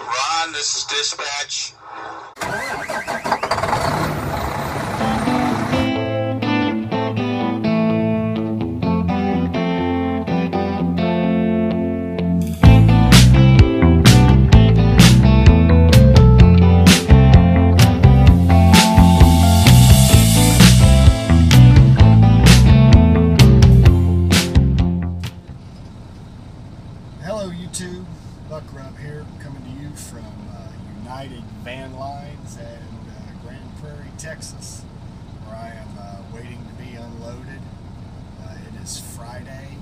Ron, this is dispatch. Hello YouTube, Buck Rub here, coming to you from United Van Lines in Grand Prairie, Texas, where I am waiting to be unloaded. It is Friday,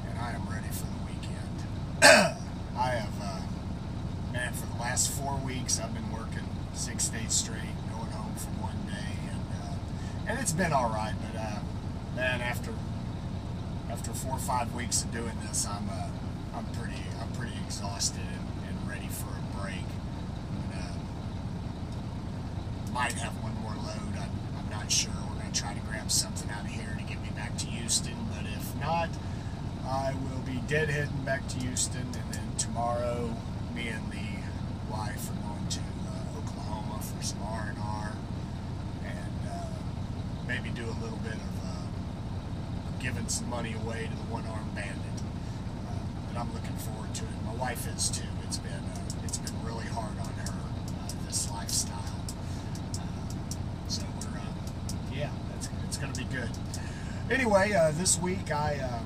and I am ready for the weekend. I have, man, for the last 4 weeks I've been working 6 days straight, going home for 1 day, and it's been all right. But man, after 4 or 5 weeks of doing this, I'm pretty exhausted and ready for a break. Might have one more load. I'm not sure. We're going to try to grab something out of here to get me back to Houston. But if not, I will be deadheading back to Houston, and then tomorrow, me and the wife are going to Oklahoma for some R&R, and maybe do a little bit of giving some money away to the one-armed bandit. But I'm looking forward to it. My wife is too. It's been really hard on her, this lifestyle. So we're yeah, it's going to be good. Anyway, this week I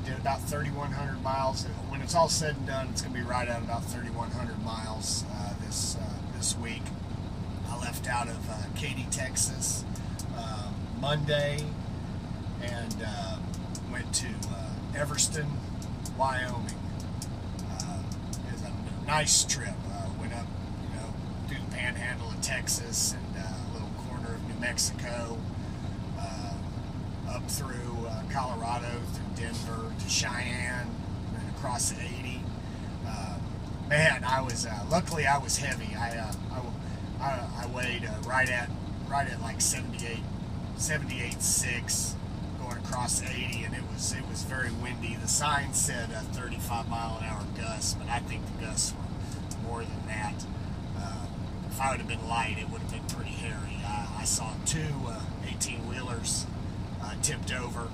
did about 3,100 miles. When it's all said and done, it's going to be right at about 3,100 miles this week. I left out of Katy, Texas, Monday, and went to Everston, Wyoming. It was a nice trip. Went up, through the panhandle of Texas and a little corner of New Mexico, up through Colorado, through Denver to Cheyenne, and then across the 80. Man, I was luckily I was heavy. I weighed right at like 78.6. Across 80, and it was very windy. The sign said a 35-mile-an-hour gust, but I think the gusts were more than that. If I would have been light, it would have been pretty hairy. I saw two 18-wheelers tipped over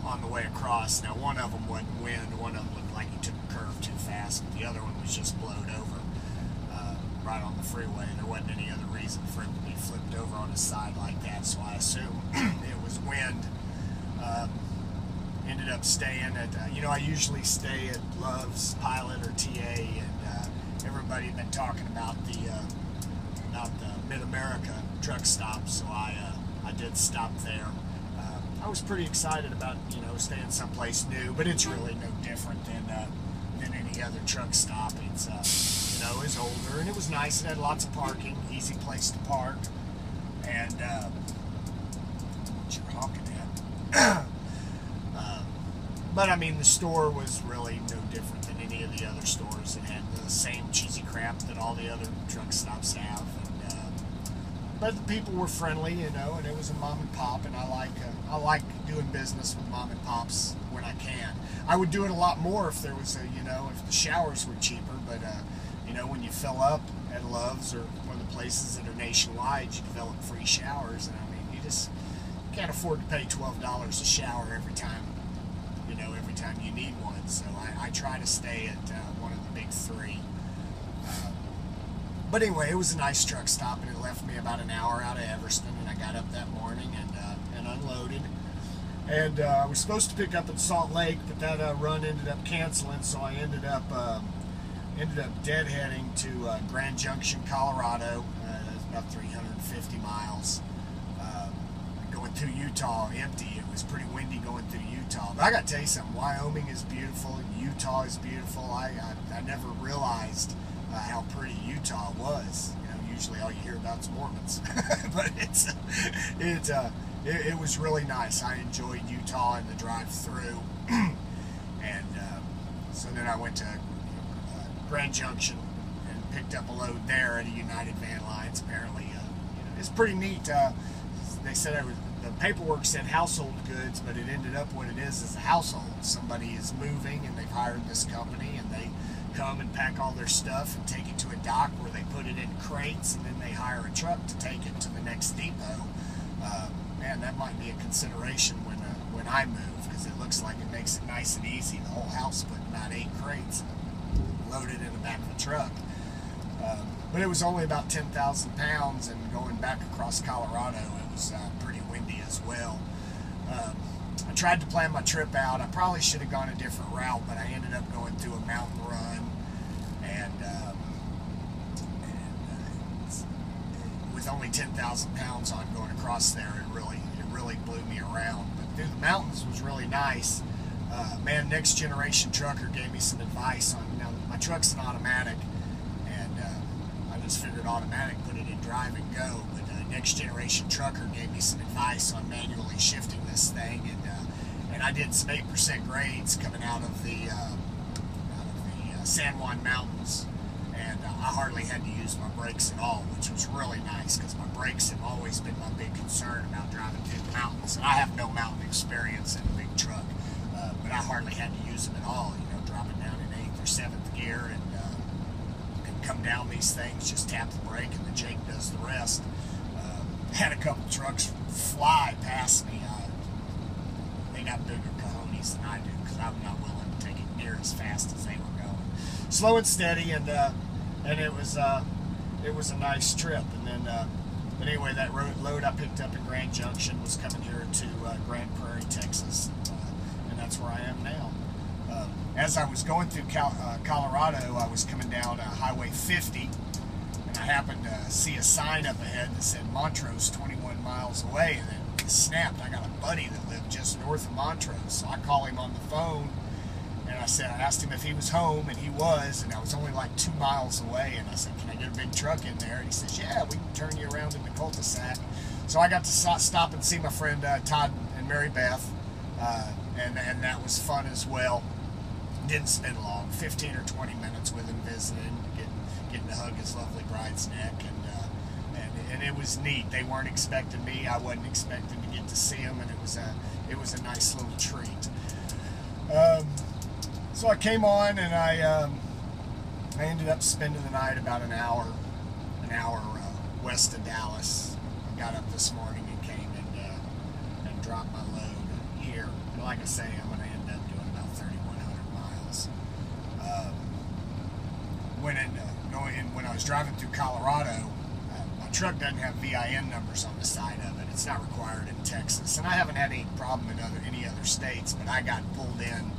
on the way across. Now, one of them wasn't wind. One of them looked like he took a curve too fast. The other one was just blowed over right on the freeway. There wasn't any other reason for him to be flipped over on his side like that, so I assume it was wind. Ended up staying at, I usually stay at Love's Pilot or TA, and everybody had been talking about the Mid-America truck stop, so I did stop there. I was pretty excited about, staying someplace new, but it's really no different than any other truck stop. It's, it was older, and it was nice. It had lots of parking, easy place to park, and what you're honking at. But I mean, the store was really no different than any of the other stores. It had the same cheesy crap that all the other truck stops have, but the people were friendly, and it was a mom and pop, and I like doing business with mom and pops when I can. I would do it a lot more if there was if the showers were cheaper, but when you fill up at Love's or one of the places that are nationwide, you develop free showers, and I mean, you just can't afford to pay $12 a shower every time you need one. So I try to stay at one of the big three. But anyway, it was a nice truck stop, and it left me about an hour out of Everston, and I got up that morning and unloaded. And I was supposed to pick up at Salt Lake, but that run ended up canceling, so I ended up deadheading to Grand Junction, Colorado. That's about 350 miles. Going through Utah empty. It was pretty windy going through Utah. But I got to tell you something, Wyoming is beautiful, and Utah is beautiful. I never realized how pretty Utah was. Usually all you hear about is Mormons. But it was really nice. I enjoyed Utah and the drive through. And so then I went to Grand Junction and picked up a load there at a United Van Lines. Apparently, it's pretty neat. They said the paperwork said household goods, but it ended up what it is a household. Somebody is moving and they've hired this company, and they come and pack all their stuff and take it to a dock where they put it in crates, and then they hire a truck to take it to the next depot. Man, that might be a consideration when I move, because it looks like it makes it nice and easy. The whole house put about 8 crates loaded in the back of the truck. But it was only about 10,000 pounds, and going back across Colorado, it was pretty windy as well. I tried to plan my trip out. I probably should have gone a different route, but I ended up going through a mountain run, and with only 10,000 pounds on going across there, it really blew me around. But through the mountains was really nice. Man, Next Generation Trucker gave me some advice on, my truck's an automatic, and I just figured automatic, put it in drive and go. But Next Generation Trucker gave me some advice on manually shifting this thing, and I did some 8% grades coming out of the San Juan Mountains, and I hardly had to use my brakes at all, which was really nice, because my brakes have always been my big concern about driving through the mountains. And I have no mountain experience in a big truck, but I hardly had to use them at all. Dropping down in 8th or 7th gear and come down these things, just tap the brake and the Jake does the rest. Had a couple trucks fly past me. They got bigger cojones than I do, because I'm not willing to take it near as fast as they were going. Slow and steady, and it was a nice trip. And then, but anyway, that load I picked up in Grand Junction was coming here to Grand Prairie, Texas, and that's where I am now. As I was going through Colorado, I was coming down Highway 50, and I happened to see a sign up ahead that said Montrose 21 miles away, and then it snapped. I got a buddy that lived just north of Montrose, so I call him on the phone, and I asked him if he was home, and he was, and I was only like 2 miles away, and I said, can I get a big truck in there? And he says, yeah, we can turn you around in the cul-de-sac. So I got to stop and see my friend Todd and Mary Beth, and that was fun as well. Didn't spend long, 15 or 20 minutes with him visiting, getting to hug his lovely bride's neck, and it was neat. They weren't expecting me. I wasn't expecting to get to see them, and it was a nice little treat. So I came on, and I ended up spending the night about an hour west of Dallas. I got up this morning and came and dropped my load here. And like I say, I'm going to end up doing about 3,100 miles. When I was driving through Colorado, my truck doesn't have VIN numbers on the side of it. It's not required in Texas, and I haven't had any problem in any other states. But I got pulled in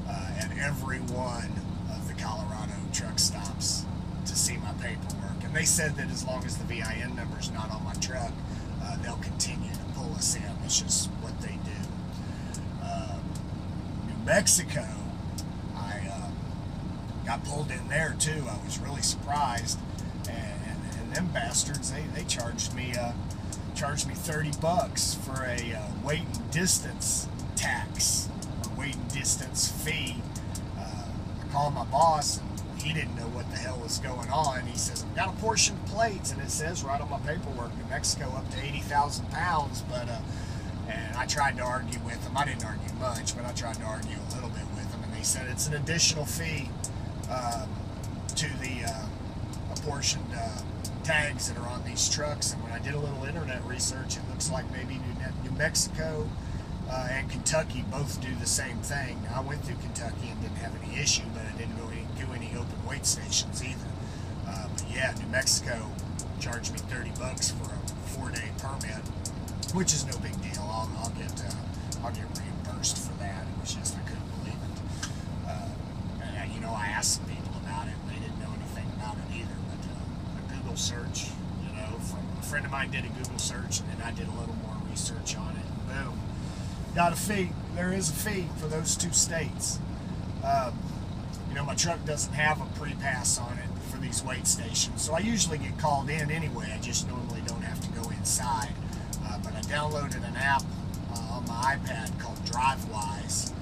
at every one of the Colorado truck stops to see my paperwork, and they said that as long as the VIN number's not on my truck, they'll continue to pull us in. It's just what they do. New Mexico, I got pulled in there too. I was really surprised, and them bastards, they charged me $30 for a weight and distance tax, or weight and distance fee. I called my boss, and he didn't know what the hell was going on. He says, I've got a portion of plates, and it says right on my paperwork, New Mexico up to 80,000 pounds, but and I tried to argue with them. I didn't argue much, but I tried to argue a little bit with them, and they said it's an additional fee to the apportioned tags that are on these trucks. And when I did a little internet research, it looks like maybe New Mexico and Kentucky both do the same thing. Now, I went through Kentucky and didn't have any issue, but I didn't do any open weight stations either. But yeah, New Mexico charged me $30 for a 4-day permit, which is no big deal. I'll get reimbursed for that. It was just, I couldn't believe it. I asked some people about it, and they didn't know anything about it either. But a Google search, from a friend of mine did a Google search, and then I did a little more research on it, and boom, got a fee. There is a fee for those 2 states. My truck doesn't have a pre-pass on it for these weight stations, so I usually get called in anyway. I just normally don't have to go inside. But I downloaded an app on my iPad called DriveWise,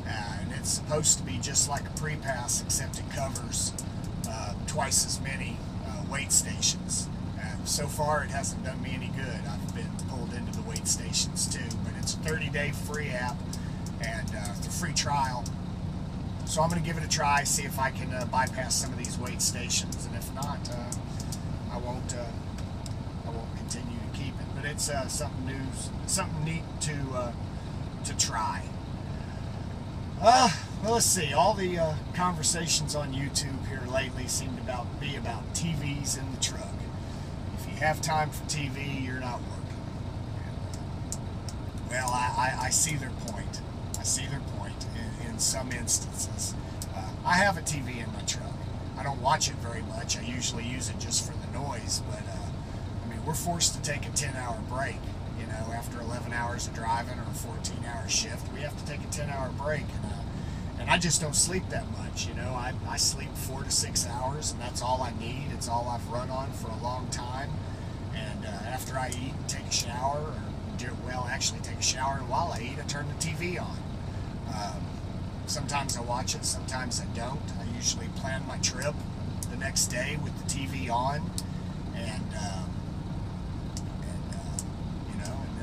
and it's supposed to be just like a pre-pass, except it covers twice as many weight stations. So far, it hasn't done me any good. I've been pulled into the weight weight stations too, but it's a 30-day free app and the free trial. So I'm going to give it a try, see if I can bypass some of these weight stations, and if not, I won't continue to keep it. But it's something new, something neat to try. Well, let's see. All the conversations on YouTube here lately seem to be about TVs in the truck. If you have time for TV, you're not working. Well, I see their point. I see their point in some instances. I have a TV in my truck. I don't watch it very much. I usually use it just for the noise, but I mean, we're forced to take a 10-hour break. You know, after 11 hours of driving or a 14-hour shift, we have to take a 10-hour break, and I just don't sleep that much. You know, I sleep 4 to 6 hours, and that's all I need. It's all I've run on for a long time. And after I eat, take a shower, or actually take a shower, and while I eat, I turn the TV on. Sometimes I watch it, sometimes I don't. I usually plan my trip the next day with the TV on, and then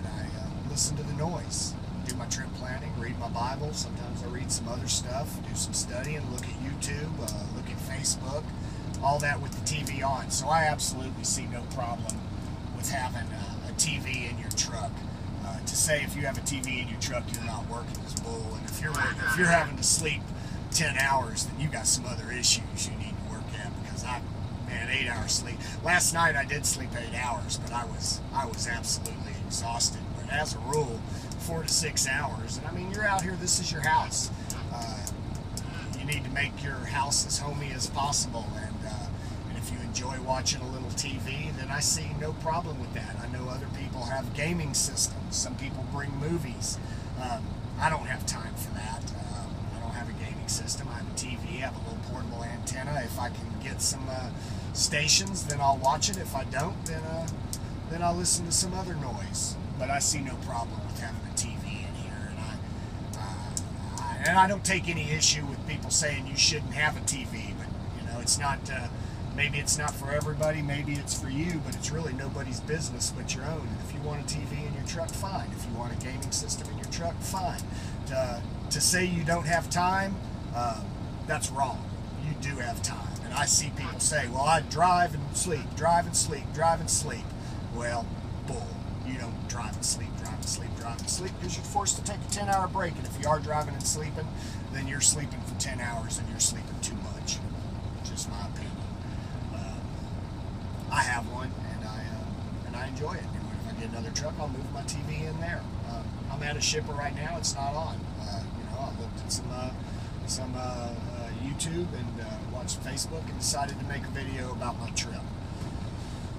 I listen to the noise, do my trip planning, read my Bible. Sometimes I read some other stuff, do some studying, look at YouTube, look at Facebook, all that with the TV on. So I absolutely see no problem with having a TV in your truck. To say if you have a TV in your truck you're not working is bull, and if you're having to sleep 10 hours, then you got some other issues you need to work at, because 8 hours sleep. Last night I did sleep 8 hours, but I was absolutely exhausted. But as a rule, 4 to 6 hours, and I mean, you're out here, this is your house. You need to make your house as homey as possible, and if you enjoy watching a little TV, then I see no problem with that. I know other people have gaming systems. Some people bring movies. I don't have time for that. I don't have a gaming system. I have a TV. I have a little portable antenna. If I can get some stations, then I'll watch it. If I don't, then I'll listen to some other noise. But I see no problem with having a TV in here, and I don't take any issue with people saying you shouldn't have a TV. But you know, it's not. Maybe it's not for everybody, maybe it's for you, but it's really nobody's business but your own. And if you want a TV in your truck, fine. If you want a gaming system in your truck, fine. To say you don't have time, that's wrong. You do have time. And I see people say, well, I drive and sleep, drive and sleep, drive and sleep. Well, bull. You don't drive and sleep, drive and sleep, drive and sleep, because you're forced to take a 10-hour break. And if you are driving and sleeping, then you're sleeping for 10 hours and you're sleeping too much. Just my opinion. I have one, and I enjoy it. And if I get another truck, I'll move my TV in there. I'm at a shipper right now; it's not on. I looked at some YouTube and watched Facebook, and decided to make a video about my trip.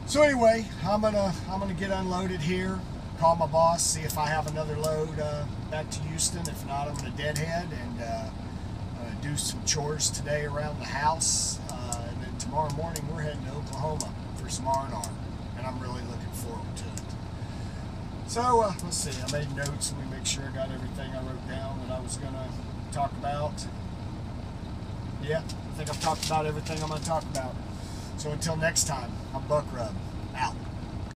So anyway, I'm gonna get unloaded here. Call my boss, see if I have another load back to Houston. If not, I'm gonna deadhead and do some chores today around the house. And then tomorrow morning, we're heading to Oklahoma for some R&R, and I'm really looking forward to it. So let's see, I made notes. Let me make sure I got everything I wrote down that I was going to talk about. Yeah, I think I've talked about everything I'm going to talk about. So until next time, I'm Buck Rub, out.